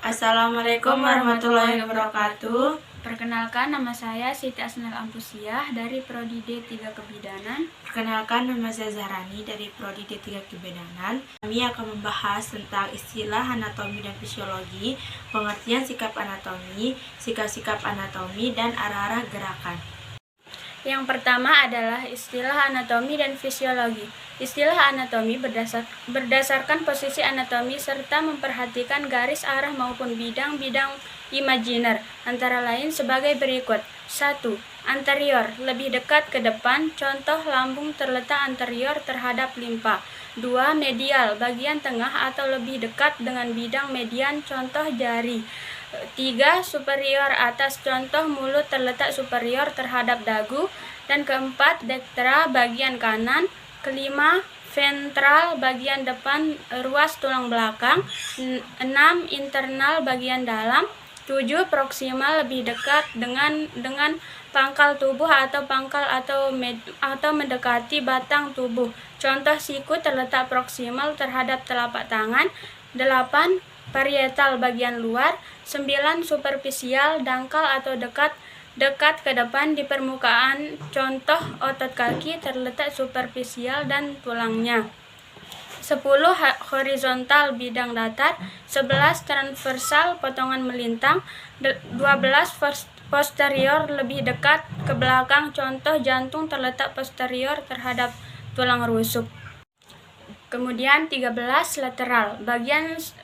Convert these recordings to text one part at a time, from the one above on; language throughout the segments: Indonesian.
Assalamualaikum warahmatullahi wabarakatuh. Perkenalkan, nama saya Siti Asnal Ampusiah dari Prodi D3 Kebidanan. Perkenalkan, nama saya Zahrani dari Prodi D3 Kebidanan. Kami akan membahas tentang istilah anatomi dan fisiologi, pengertian sikap anatomi, sikap-sikap anatomi, dan arah-arah gerakan. Yang pertama adalah istilah anatomi dan fisiologi. Istilah anatomi berdasarkan posisi anatomi serta memperhatikan garis arah maupun bidang-bidang imajiner, antara lain sebagai berikut. 1. Anterior, lebih dekat ke depan, contoh lambung terletak anterior terhadap limpa. 2. Medial, bagian tengah atau lebih dekat dengan bidang median, contoh jari. 3. Superior, atas, contoh mulut terletak superior terhadap dagu. Dan keempat, dektra, bagian kanan. Kelima, ventral, bagian depan ruas tulang belakang. 6. Internal, bagian dalam. 7. Proksimal, lebih dekat dengan pangkal tubuh atau pangkal atau mendekati batang tubuh. Contoh siku terletak proksimal terhadap telapak tangan. 8. Parietal, bagian luar. 9. Superficial, dangkal atau dekat ke depan di permukaan, contoh otot kaki terletak superficial dan tulangnya. 10. Horizontal, bidang datar. 11. Transversal, potongan melintang. 12. Posterior, lebih dekat ke belakang, contoh jantung terletak posterior terhadap tulang rusuk. Kemudian 13. Lateral,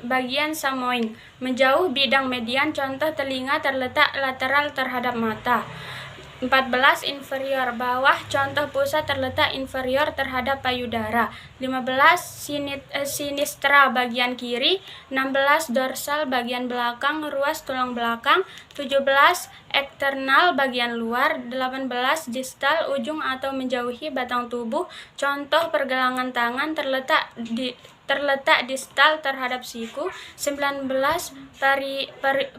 bagian samoing, menjauh bidang median, contoh telinga terletak lateral terhadap mata. 14. Inferior, bawah, contoh pusat terletak inferior terhadap payudara. 15. Sinistra, bagian kiri. 16. Dorsal, bagian belakang ruas tulang belakang. 17. Eksternal, bagian luar. 18. Distal, ujung atau menjauhi batang tubuh, contoh pergelangan tangan terletak distal terhadap siku. 19.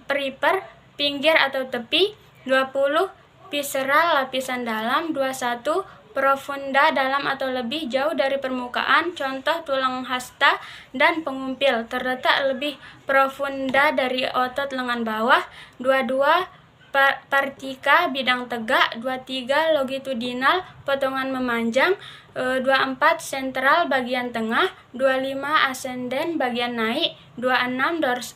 Periper, pinggir atau tepi. 20. Visceral, lapisan dalam. 21. Profunda, dalam atau lebih jauh dari permukaan, contoh tulang hasta dan pengumpil, terletak lebih profunda dari otot lengan bawah. 22. Partika, bidang tegak. 23. Longitudinal, potongan memanjang. 24. Sentral, bagian tengah. 25. Ascendent, bagian naik. 26.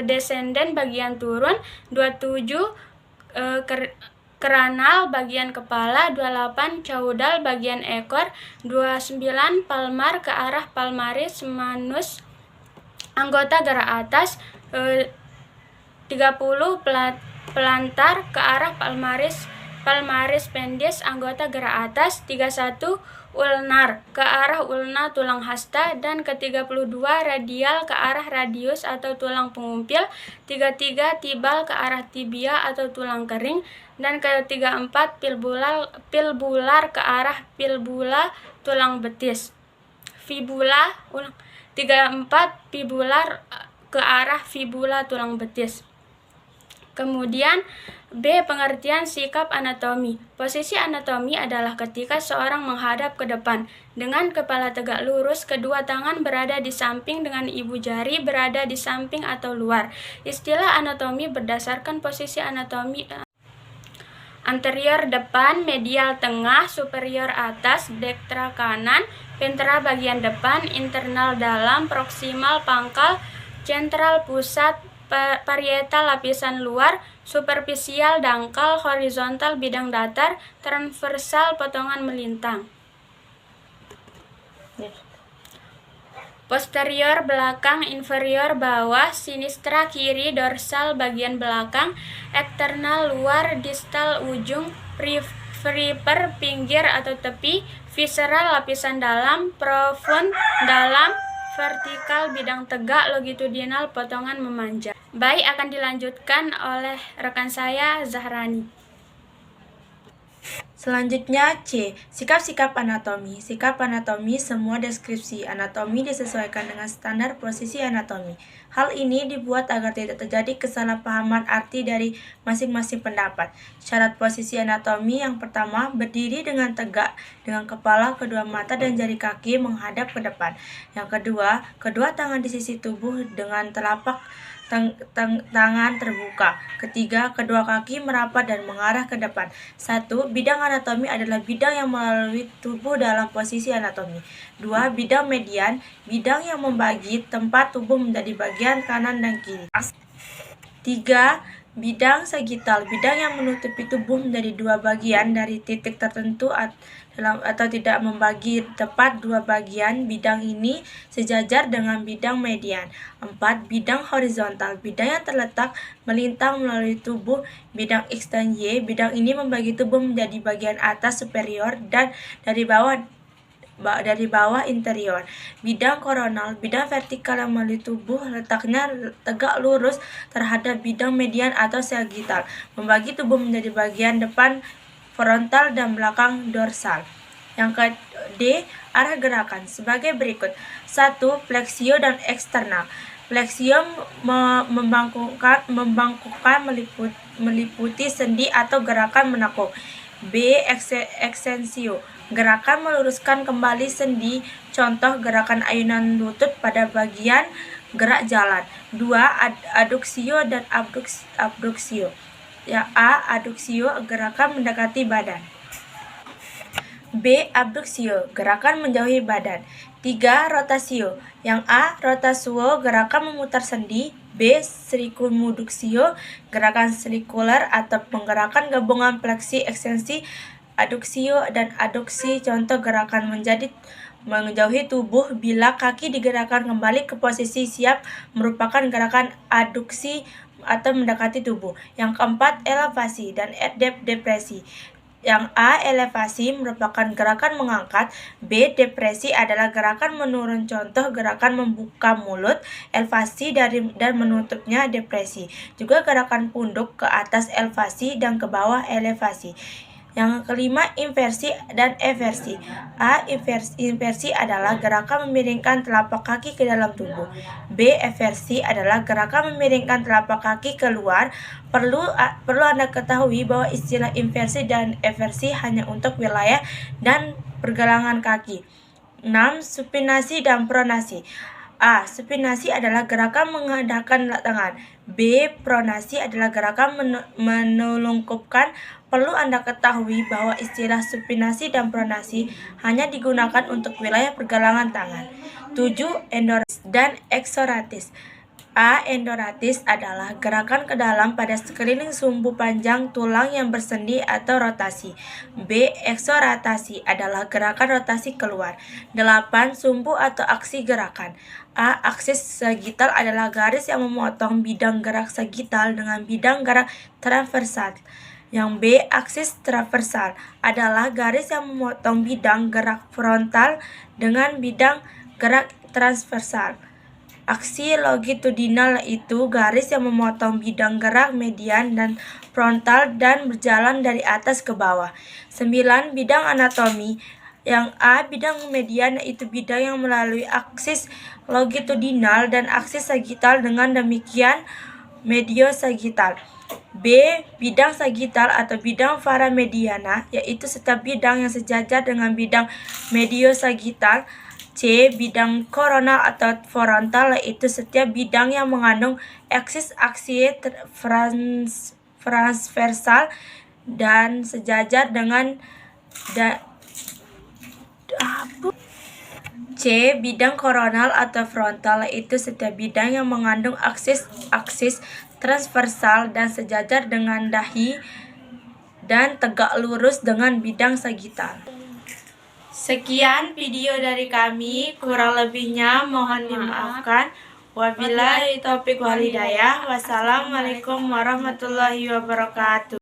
Descendent, bagian turun. 27. Kranal, bagian kepala. 28. Caudal, bagian ekor. 29. Palmar, ke arah palmaris manus, anggota gerak atas. 30. Plantar, ke arah palmaris pendis, anggota gerak atas. 31. Ulnar, ke arah ulna tulang hasta. Dan ke-32. Radial, ke arah radius atau tulang pengumpil. 33. Tibal, ke arah tibia atau tulang kering. Dan ke-34. Pilbular, ke arah pilbula tulang betis. Fibula. 34. Fibular, ke arah fibula tulang betis. Kemudian B. Pengertian sikap anatomi. Posisi anatomi adalah ketika seorang menghadap ke depan dengan kepala tegak lurus, kedua tangan berada di samping dengan ibu jari berada di samping atau luar. Istilah anatomi berdasarkan posisi anatomi: anterior depan, medial tengah, superior atas, dektra kanan, ventral bagian depan, internal dalam, proksimal pangkal, sentral pusat, parietal lapisan luar, superficial dangkal, horizontal bidang datar, transversal potongan melintang. Posterior belakang, inferior bawah, sinistra kiri, dorsal bagian belakang, eksternal luar, distal ujung, periper pinggir atau tepi, visceral lapisan dalam, profund dalam, vertikal bidang tegak, longitudinal potongan memanjang. Baik, akan dilanjutkan oleh rekan saya Zahrani. Selanjutnya C. Sikap-sikap anatomi. Sikap anatomi, semua deskripsi anatomi disesuaikan dengan standar posisi anatomi. Hal ini dibuat agar tidak terjadi kesalahpahaman arti dari masing-masing pendapat. Syarat posisi anatomi yang pertama, berdiri dengan tegak dengan kepala, kedua mata dan jari kaki menghadap ke depan. Yang kedua, kedua tangan di sisi tubuh dengan telapak tangan terbuka. Ketiga, kedua kaki merapat dan mengarah ke depan. 1. Bidang anatomi adalah bidang yang melalui tubuh dalam posisi anatomi. 2. Bidang median, bidang yang membagi tempat tubuh menjadi bagian kanan dan kiri. 3. Bidang sagital, bidang yang menutupi tubuh menjadi dua bagian dari titik tertentu atau tidak membagi tepat dua bagian. Bidang ini sejajar dengan bidang median. 4. Bidang horizontal, bidang yang terletak melintang melalui tubuh. Bidang X dan Y, bidang ini membagi tubuh menjadi bagian atas superior dan dari bawah interior. Bidang koronal, bidang vertikal yang melalui tubuh, letaknya tegak lurus terhadap bidang median atau sagittal, membagi tubuh menjadi bagian depan frontal dan belakang dorsal. Yang D. Arah gerakan sebagai berikut. 1. Fleksio dan eksternal. Fleksio membangkukkan meliputi sendi atau gerakan menekuk. B. Extensio, gerakan meluruskan kembali sendi, contoh gerakan ayunan lutut pada bagian gerak jalan. 2. Adduksio dan abduksio. Yang A. Adduksio, gerakan mendekati badan. B. Abduksio, gerakan menjauhi badan. 3. Rotasio. Yang A. Rotasuo, gerakan memutar sendi. B. Circumduksio, gerakan sirkuler atau penggerakan gabungan fleksi, ekstensi, adduksio dan adduksi, contoh gerakan menjauhi tubuh bila kaki digerakkan kembali ke posisi siap merupakan gerakan adduksi atau mendekati tubuh. Yang keempat, elevasi dan depresi. Yang A. Elevasi merupakan gerakan mengangkat. B. Depresi adalah gerakan menurun, contoh gerakan membuka mulut, elevasi dan menutupnya depresi. Juga gerakan punduk ke atas elevasi dan ke bawah elevasi. Yang kelima, inversi dan eversi. A. Inversi adalah gerakan memiringkan telapak kaki ke dalam tubuh. B. Eversi adalah gerakan memiringkan telapak kaki keluar. Perlu Anda ketahui bahwa istilah inversi dan eversi hanya untuk wilayah dan pergelangan kaki. 6. Supinasi dan pronasi. A. Supinasi adalah gerakan menghadapkan tangan. B. Pronasi adalah gerakan menelungkupkan. Perlu Anda ketahui bahwa istilah supinasi dan pronasi hanya digunakan untuk wilayah pergelangan tangan. 7. Endoratis dan eksoratis. A. Endoratis adalah gerakan ke dalam pada sekeliling sumbu panjang tulang yang bersendi atau rotasi. B. Eksorotasi adalah gerakan rotasi keluar. 8. Sumbu atau aksi gerakan. A. Aksis sagittal adalah garis yang memotong bidang gerak sagittal dengan bidang gerak transversal. Yang B. Aksis transversal adalah garis yang memotong bidang gerak frontal dengan bidang gerak transversal. Aksi longitudinal itu garis yang memotong bidang gerak median dan frontal dan berjalan dari atas ke bawah. 9. Bidang anatomi. Yang A. Bidang median yaitu bidang yang melalui aksis longitudinal dan aksis sagittal, dengan demikian mediosagittal. B. Bidang sagittal atau bidang paramediana yaitu setiap bidang yang sejajar dengan bidang mediosagittal. C. Bidang koronal atau frontal yaitu setiap bidang yang mengandung aksis transversal dan sejajar dengan C. Bidang koronal atau frontal yaitu setiap bidang yang mengandung aksis transversal dan sejajar dengan dahi dan tegak lurus dengan bidang sagittal. Sekian video dari kami, kurang lebihnya mohon dimaafkan. Wabillahi taufiq wal hidayah. Wassalamualaikum warahmatullahi wabarakatuh.